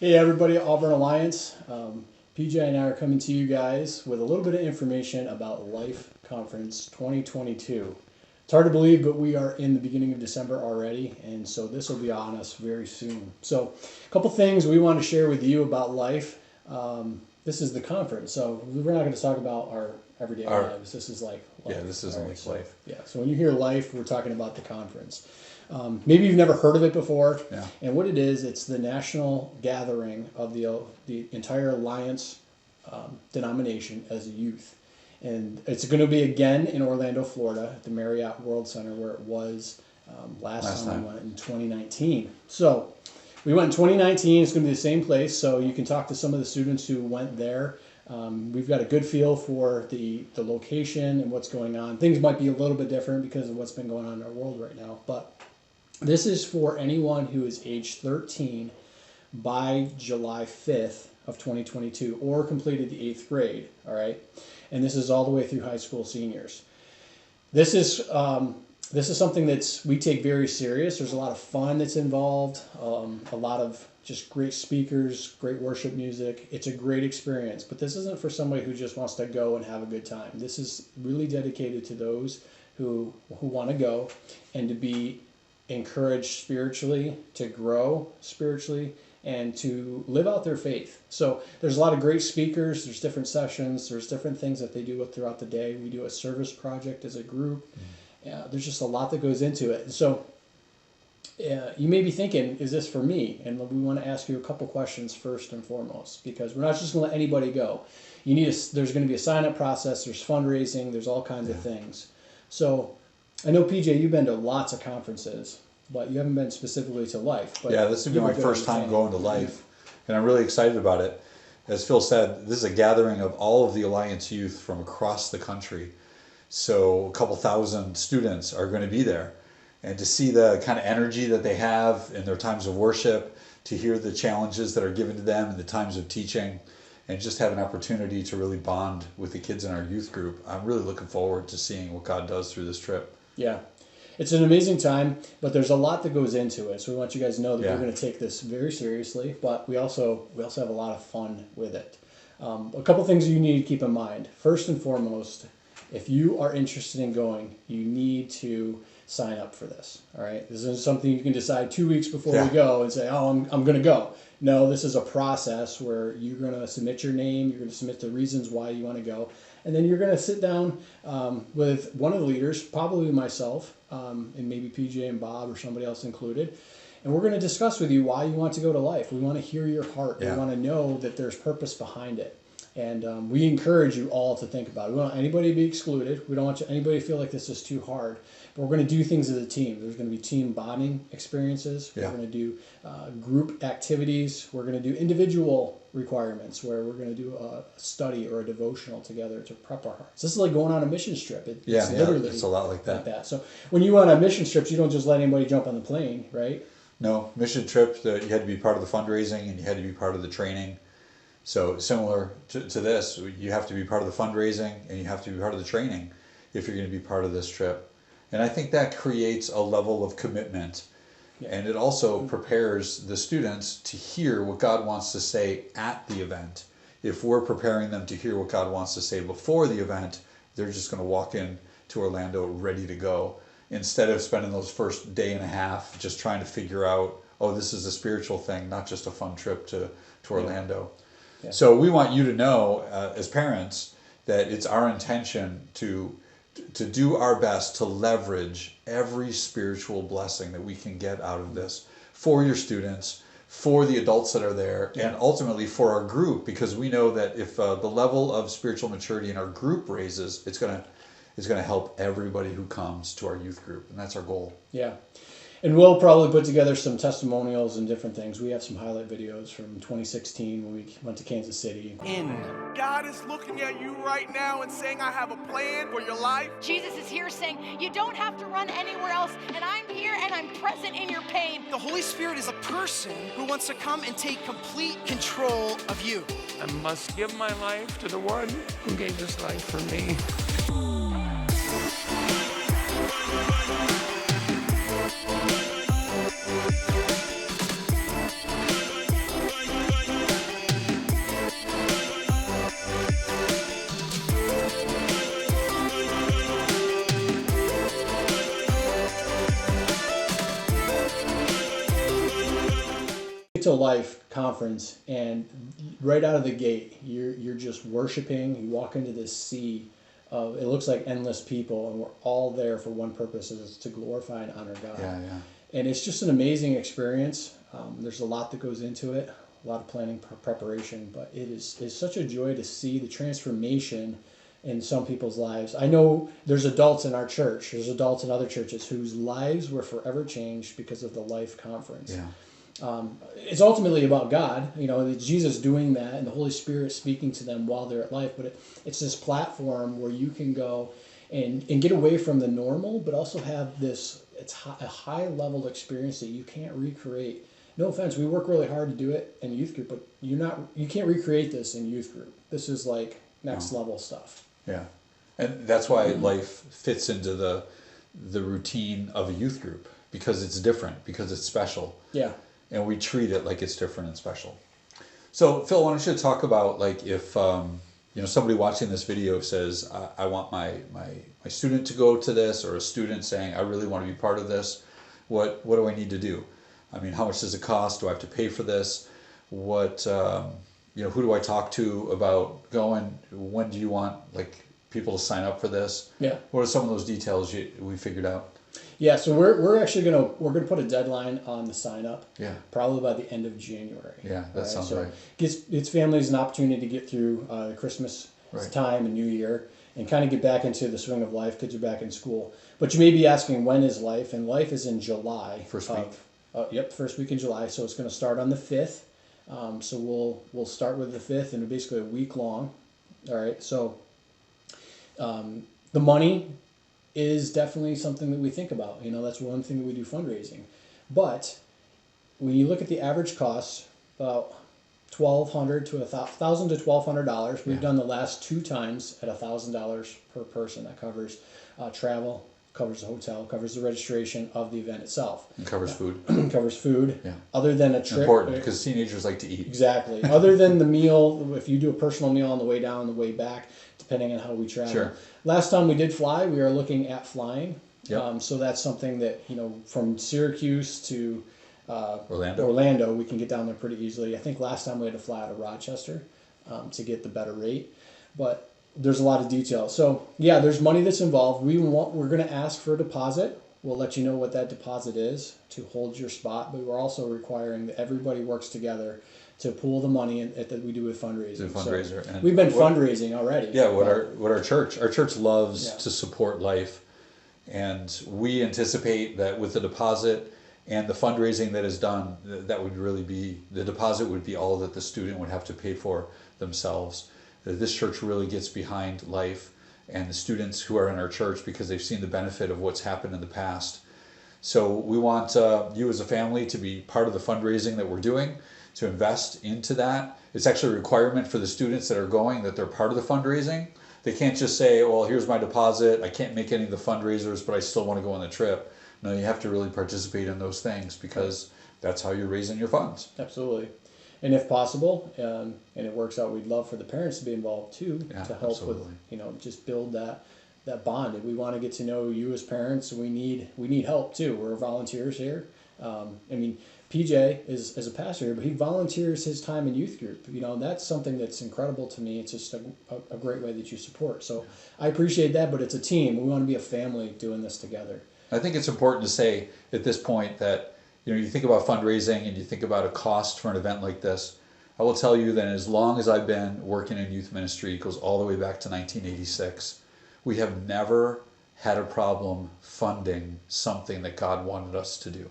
Hey everybody, Auburn Alliance. PJ and I are coming to you guys with a little bit of information about Life Conference 2022. It's hard to believe, but we are in the beginning of December already, and so this will be on us very soon. So a couple things we want to share with you about Life. This is the conference, so we're not going to talk about our everyday lives. This is like life. Yeah, this isn't like life. Yeah, so when you hear Life, we're talking about the conference. Maybe you've never heard of it before. Yeah. And what it is, it's the national gathering of the entire Alliance denomination as a youth. And it's going to be again in Orlando, Florida, at the Marriott World Center, where it was last time we went in 2019. So we went in 2019. It's going to be the same place, so you can talk to some of the students who went there. We've got a good feel for the location and what's going on. Things might be a little bit different because of what's been going on in our world right now, but this is for anyone who is age 13 by July 5th of 2022 or completed the 8th grade, all right? And this is all the way through high school seniors. This is something that's we take very serious. There's a lot of fun that's involved, a lot of just great speakers, great worship music. It's a great experience, but this isn't for somebody who just wants to go and have a good time. This is really dedicated to those who want to go and to be encouraged spiritually, to grow spiritually, and to live out their faith. So there's a lot of great speakers, there's different sessions, there's different things that they do throughout the day. We do a service project as a group. There's just a lot that goes into it. So you may be thinking, is this for me? And we want to ask you a couple questions first and foremost, because we're not just going to let anybody go. There's going to be a sign-up process, there's fundraising, there's all kinds of things. So I know, PJ, you've been to lots of conferences, but you haven't been specifically to Life. But yeah, this would be my first time going to Life, and I'm really excited about it. As Phil said, this is a gathering of all of the Alliance Youth from across the country. So a couple thousand students are going to be there. And to see the kind of energy that they have in their times of worship, to hear the challenges that are given to them in the times of teaching, and just have an opportunity to really bond with the kids in our youth group. I'm really looking forward to seeing what God does through this trip. Yeah, it's an amazing time, but there's a lot that goes into it. So we want you guys to know that we're going to take this very seriously, but we also have a lot of fun with it. A couple things you need to keep in mind. First and foremost, if you are interested in going, you need to sign up for this. All right, this isn't something you can decide 2 weeks before we go and say, "Oh, I'm going to go." No, this is a process where you're going to submit your name, you're going to submit the reasons why you want to go, and then you're going to sit down with one of the leaders, probably myself, and maybe PJ and Bob or somebody else included, and we're going to discuss with you why you want to go to Life. We want to hear your heart. We want to know that there's purpose behind it. And we encourage you all to think about it. We don't want anybody to be excluded. We don't want anybody to feel like this is too hard. But we're going to do things as a team. There's going to be team bonding experiences. We're going to do group activities. We're going to do individual requirements where we're going to do a study or a devotional together to prep our hearts. This is like going on a mission trip. It's literally it's a lot like that. So when you go on a mission trip, you don't just let anybody jump on the plane, right? No, mission trip, you had to be part of the fundraising and you had to be part of the training. So similar to this, you have to be part of the fundraising and you have to be part of the training if you're going to be part of this trip. And I think that creates a level of commitment. And it also prepares the students to hear what God wants to say at the event. If we're preparing them to hear what God wants to say before the event, they're just going to walk in to Orlando ready to go. Instead of spending those first day and a half just trying to figure out, oh, this is a spiritual thing, not just a fun trip to Orlando. Yeah. So we want you to know, as parents, that it's our intention to do our best to leverage every spiritual blessing that we can get out of this for your students, for the adults that are there, and ultimately for our group, because we know that if the level of spiritual maturity in our group raises, it's going to help everybody who comes to our youth group, and that's our goal. Yeah. And we'll probably put together some testimonials and different things. We have some highlight videos from 2016 when we went to Kansas City. God is looking at you right now and saying, I have a plan for your life. Jesus is here saying, you don't have to run anywhere else, and I'm here and I'm present in your pain. The Holy Spirit is a person who wants to come and take complete control of you. I must give my life to the one who gave his life for me. to Life conference, and right out of the gate, you're just worshiping. You walk into this sea of, it looks like endless people, and we're all there for one purpose, is to glorify and honor God. Yeah, yeah. And it's just an amazing experience. There's a lot that goes into it, a lot of planning, preparation, but it's such a joy to see the transformation in some people's lives. I know there's adults in our church, there's adults in other churches whose lives were forever changed because of the Life conference. Yeah. It's ultimately about God, it's Jesus doing that and the Holy Spirit speaking to them while they're at Life, but it's this platform where you can go and get away from the normal, but also have this, a high level experience that you can't recreate. No offense, we work really hard to do it in youth group, but you can't recreate this in youth group. This is like next level stuff. Yeah, and that's why Life fits into the routine of a youth group, because it's different, because it's special. Yeah. And we treat it like it's different and special. So Phil, why don't you talk about, like, if somebody watching this video says, I want my student to go to this, or a student saying, I really want to be part of this, what do I need to do? I mean, how much does it cost? Do I have to pay for this? What who do I talk to about going? When do you want, like, people to sign up for this? Yeah. What are some of those details we figured out? Yeah, so we're actually gonna put a deadline on the sign up. Yeah. Probably by the end of January. Yeah, that sounds right. Gives families an opportunity to get through Christmas time and New Year, and kind of get back into the swing of life. Kids are back in school, but you may be asking, when is Life? And Life is in July. First week. Yep, first week in July. So it's going to start on the 5th. So we'll start with the 5th, and basically a week long. All right. So the money is definitely something that we think about. That's one thing that we do fundraising. But when you look at the average costs, about $1,200 to $1,000 to $1,200. We've done the last 2 times at $1,000 per person. That covers travel, covers the hotel, covers the registration of the event itself. And covers food. Covers food. Yeah. Other than a trip. Important, because teenagers like to eat. Exactly. Other than the meal, if you do a personal meal on the way down, the way back, depending on how we travel. Sure. Last time we did fly, we are looking at flying. Yep. So that's something that, from Syracuse to Orlando, we can get down there pretty easily. I think last time we had to fly out of Rochester to get the better rate. But there's a lot of detail. So yeah, there's money that's involved. We're going to ask for a deposit. We'll let you know what that deposit is to hold your spot. But we're also requiring that everybody works together to pool the money that we do with fundraising. The fundraiser. So we've been fundraising already. Yeah, our church loves to support Life, and we anticipate that with the deposit and the fundraising that is done, that would really be, the deposit would be all that the student would have to pay for themselves. This church really gets behind Life and the students who are in our church, because they've seen the benefit of what's happened in the past. So we want you as a family to be part of the fundraising that we're doing, to invest into that. It's actually a requirement for the students that are going that they're part of the fundraising. They can't just say, well, here's my deposit, I can't make any of the fundraisers, but I still want to go on the trip. No, you have to really participate in those things, because that's how you're raising your funds. Absolutely. And if possible, and it works out, we'd love for the parents to be involved too, to help absolutely. with, just build that bond. And we want to get to know you as parents. We need help too. We're volunteers here. PJ is a pastor here, but he volunteers his time in youth group. That's something that's incredible to me. It's just a great way that you support. So I appreciate that, but it's a team. We want to be a family doing this together. I think it's important to say at this point that, you think about fundraising and you think about a cost for an event like this. I will tell you that as long as I've been working in youth ministry, it goes all the way back to 1986, we have never had a problem funding something that God wanted us to do.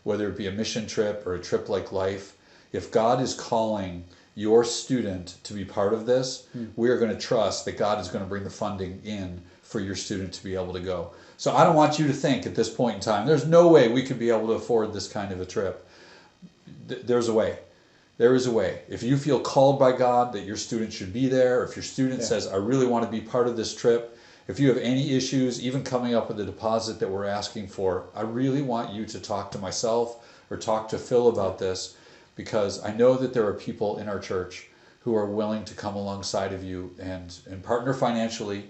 Whether it be a mission trip or a trip like Life, if God is calling your student to be part of this, we are going to trust that God is going to bring the funding in for your student to be able to go. So I don't want you to think at this point in time, there's no way we could be able to afford this kind of a trip. There's a way. There is a way. If you feel called by God that your student should be there, if your student says, I really want to be part of this trip, if you have any issues, even coming up with the deposit that we're asking for, I really want you to talk to myself or talk to Phil about this, because I know that there are people in our church who are willing to come alongside of you and partner financially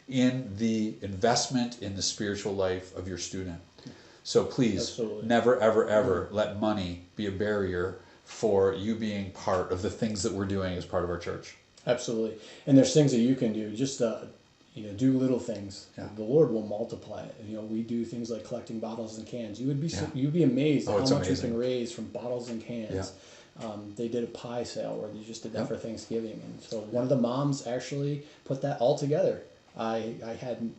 in the investment in the spiritual life of your student. So please, never, ever, ever let money be a barrier for you being part of the things that we're doing as part of our church. Absolutely. And there's things that you can do. Just do little things. Yeah. The Lord will multiply it. We do things like collecting bottles and cans. You'd be amazed at it's how much amazing. we can raise from bottles and cans. Yeah. They did a pie sale where they just did that Yep. for Thanksgiving, and so one of the moms actually put that all together. I had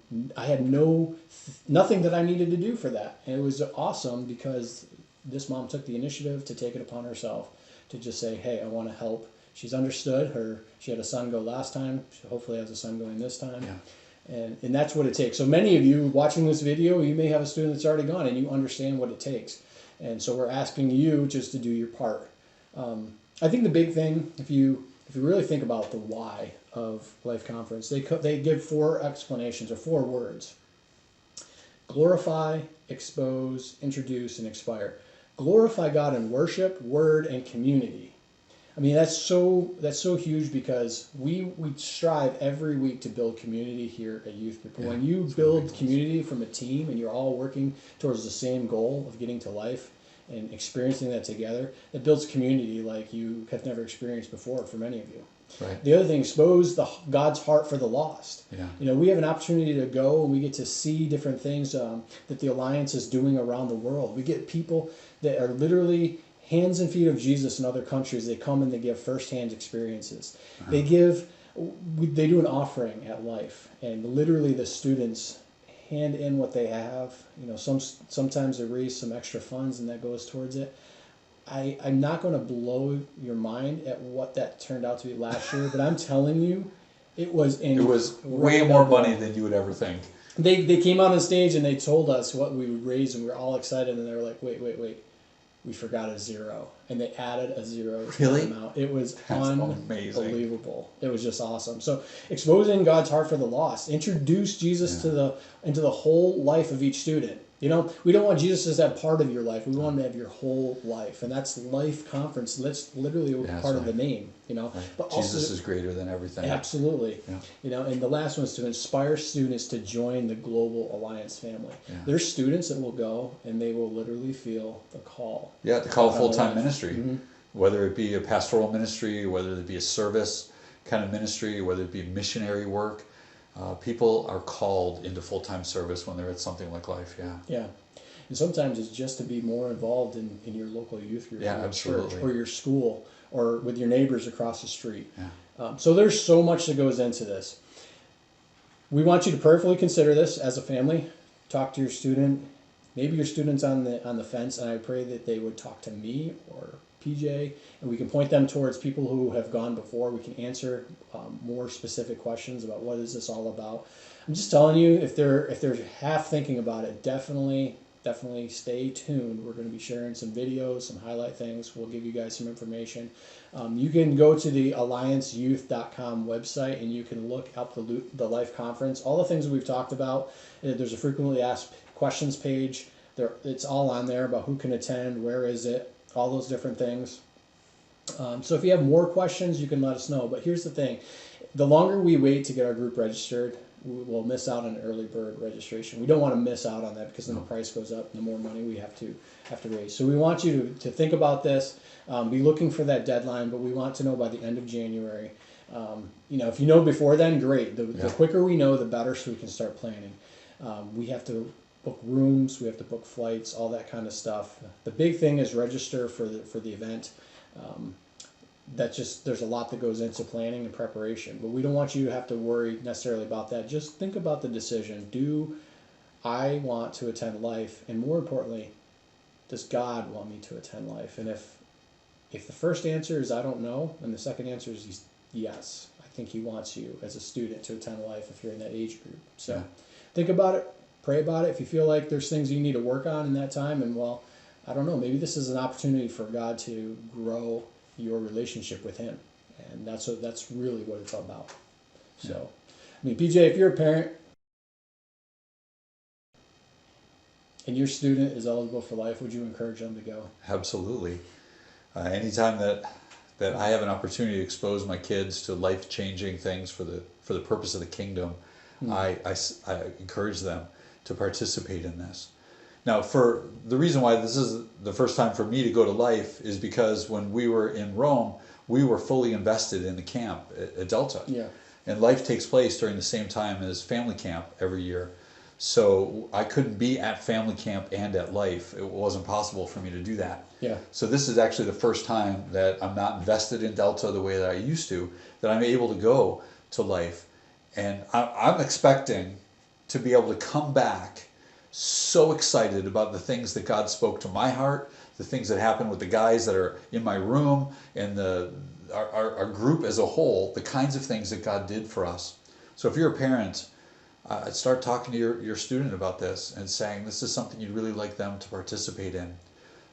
nothing that I needed to do for that, and it was awesome because this mom took the initiative to take it upon herself to just say, "Hey, I want to help." She's understood. She had a son go last time. She hopefully has a son going this time. Yeah. And that's what it takes. So many of you watching this video, you may have a student that's already gone and you understand what it takes. And so we're asking you just to do your part. I think the big thing, if you really think about the why of Life Conference, they give 4 explanations or 4 words: glorify, expose, introduce, and inspire. Glorify God in worship, word, and community. I mean, that's so huge because we strive every week to build community here at Youth Group. Yeah, When you build community from a team and you're all working towards the same goal of getting to life and experiencing that together, it builds community like you have never experienced before for many of you. Right. The other thing, expose God's heart for the lost. Yeah. We have an opportunity to go and we get to see different things that the Alliance is doing around the world. We get people that are literally hands and feet of Jesus in other countries. They come and they give firsthand experiences. Uh-huh. They do an offering at Life, and literally the students hand in what they have. Sometimes they raise some extra funds and that goes towards it. I'm not going to blow your mind at what that turned out to be last year, but I'm telling you, it was way more money than you would ever think. They came out on stage and they told us what we would raise, and we were all excited, and they were like, wait, we forgot a 0, and they added a 0 to the amount. It was unbelievable. It was just awesome. So exposing God's heart for the lost, introduce Jesus into the whole life of each student. We don't want Jesus as that part of your life. We want him to have your whole life, and that's Life Conference. That's literally part of the name. Right. But Jesus also, is greater than everything. Absolutely. Yeah. And the last one is to inspire students to join the Global Alliance family. Yeah. There's students that will go and they will literally feel the call. Yeah, the call of full-time ministry. Mm-hmm. Whether it be a pastoral ministry, whether it be a service kind of ministry, whether it be missionary work. People are called into full-time service when they're at something like Life. Yeah. And sometimes it's just to be more involved in your local youth group, Yeah, or your absolutely. church, or your school, or with your neighbors across the street. Yeah. So there's so much that goes into this. We want you to prayerfully consider this as a family. Talk to your student. Maybe your student's on the fence, and I pray that they would talk to me or PJ, and we can point them towards people who have gone before. We can answer more specific questions about what is this all about. I'm just telling you, if they're half thinking about it, definitely stay tuned. We're going to be sharing some videos, some highlight things. We'll give you guys some information. You can go to the allianceyouth.com website and you can look up the Life Conference. All the things that we've talked about. There's a frequently asked questions page. It's all on there about who can attend, where is it, all those different things. So if you have more questions, you can let us know. But here's the thing. The longer we wait to get our group registered, we'll miss out on early bird registration. We don't want to miss out on that because then the price goes up and the more money we have to raise. So we want you to think about this, be looking for that deadline, but we want to know by the end of January. If you know before then, great. The quicker we know, the better, so we can start planning. We have to book rooms, we have to book flights, all that kind of stuff. The big thing is register for the event. There's a lot that goes into planning and preparation, but we don't want you to have to worry necessarily about that. Just think about the decision. Do I want to attend Life? And more importantly, does God want me to attend Life? And if the first answer is I don't know, and the second answer is yes, I think he wants you as a student to attend Life if you're in that age group. So think about it, pray about it. If you feel like there's things you need to work on in that time, and I don't know, maybe this is an opportunity for God to grow your relationship with him, and that's really what it's all about. So, PJ, if you're a parent and your student is eligible for Life, would you encourage them to go? Absolutely. Anytime that I have an opportunity to expose my kids to life-changing things for the purpose of the kingdom, I encourage them to participate in this. Now, for the reason why this is the first time for me to go to Life is because when we were in Rome, we were fully invested in the camp at Delta. Yeah. And Life takes place during the same time as family camp every year. So I couldn't be at family camp and at Life. It wasn't possible for me to do that. Yeah. So this is actually the first time that I'm not invested in Delta the way that I used to, that I'm able to go to Life. And I'm expecting to be able to come back so excited about the things that God spoke to my heart, the things that happened with the guys that are in my room, and our group as a whole, the kinds of things that God did for us. So if you're a parent, start talking to your student about this and saying this is something you'd really like them to participate in.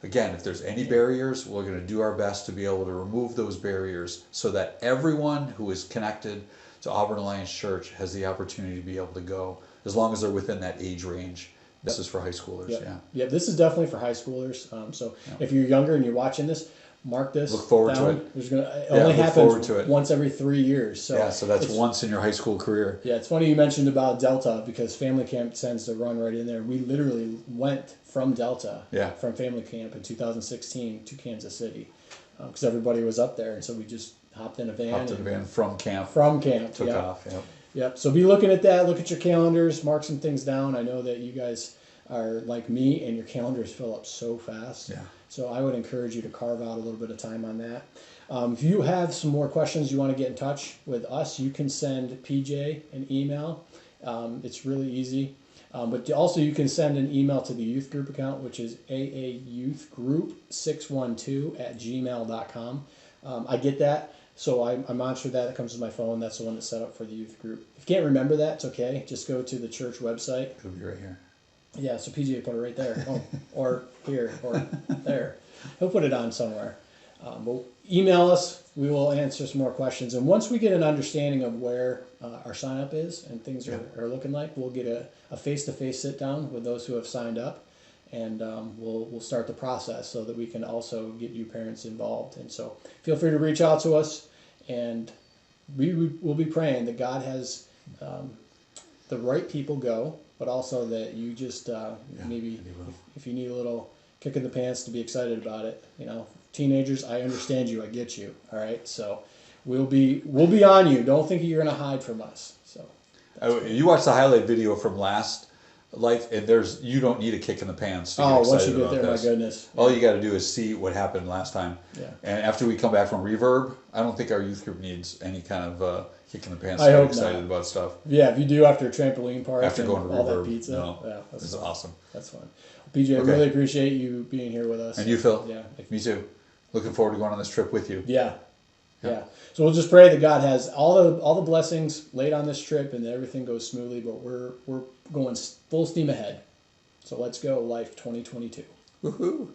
Again, if there's any barriers, we're going to do our best to be able to remove those barriers so that everyone who is connected to Auburn Alliance Church has the opportunity to be able to go, as long as they're within that age range. This is for high schoolers, yeah. Yeah, this is definitely for high schoolers. So if you're younger and you're watching this, mark this. Look forward down. to it. It only happens once every 3 years. So so that's once in your high school career. Yeah, it's funny you mentioned about Delta because family camp tends to run right in there. We literally went from Delta, from family camp in 2016 to Kansas City because everybody was up there, and so we just hopped in a van. From camp. Took off. Yep. So be looking at that. Look at your calendars. Mark some things down. I know that you guys are like me, and your calendars fill up so fast. Yeah. So I would encourage you to carve out a little bit of time on that. If you have some more questions you want to get in touch with us, you can send PJ an email. It's really easy. But also you can send an email to the youth group account, which is aayouthgroup612@gmail.com. I get that. So I monitor that. It comes to my phone. That's the one that's set up for the youth group. If you can't remember that, it's okay. Just go to the church website. It'll be right here. Yeah, so PJ put it right there. Oh, or here, or there. He'll put it on somewhere. But email us. We will answer some more questions. And once we get an understanding of where our sign up is and things are looking like, we'll get a face-to-face sit down with those who have signed up. And we'll start the process so that we can also get you parents involved. And so feel free to reach out to us, and we will be praying that God has the right people go, but also that you just maybe if you need a little kick in the pants to be excited about it, teenagers, I understand you, I get you. All right, so we'll be on you. Don't think you're gonna hide from us. So you watched the highlight video from last Life, and you don't need a kick in the pants to get excited once you get about there, this. My goodness. All you got to do is see what happened last time. Yeah. And after we come back from Reverb, I don't think our youth group needs any kind of kick in the pants I to get hope excited not. about stuff. Yeah, if you do after a trampoline park After and going to all Reverb, that pizza, this is fun. awesome. That's fun. PJ, I really appreciate you being here with us. And you, Phil. Yeah. Me too. Looking forward to going on this trip with you. Yeah. So we'll just pray that God has all the blessings laid on this trip and that everything goes smoothly. But we're going full steam ahead. So let's go, Life 2022. Woohoo!